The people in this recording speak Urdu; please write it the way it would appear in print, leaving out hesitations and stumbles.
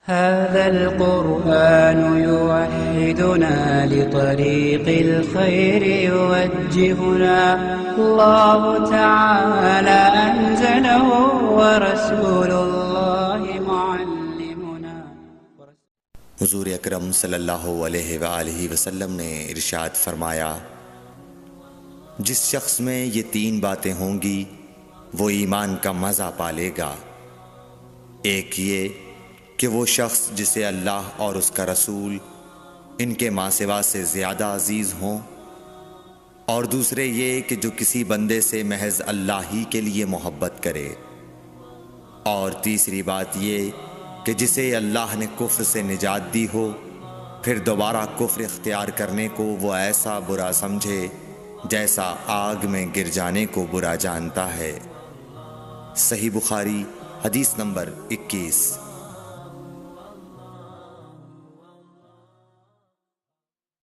هذا القرآن يوحدنا لطريق الخير يوجهنا الله تعالى أنزله ورسول الله معلمنا. حضور اکرم صلی اللہ علیہ وآلہ وسلم نے ارشاد فرمایا، جس شخص میں یہ تین باتیں ہوں گی وہ ایمان کا مزہ پالے گا۔ ایک یہ کہ وہ شخص جسے اللہ اور اس کا رسول ان کے ماں سوا سے زیادہ عزیز ہوں، اور دوسرے یہ کہ جو کسی بندے سے محض اللہ ہی کے لیے محبت کرے، اور تیسری بات یہ کہ جسے اللہ نے کفر سے نجات دی ہو پھر دوبارہ کفر اختیار کرنے کو وہ ایسا برا سمجھے جیسا آگ میں گر جانے کو برا جانتا ہے۔ صحیح بخاری حدیث نمبر 21۔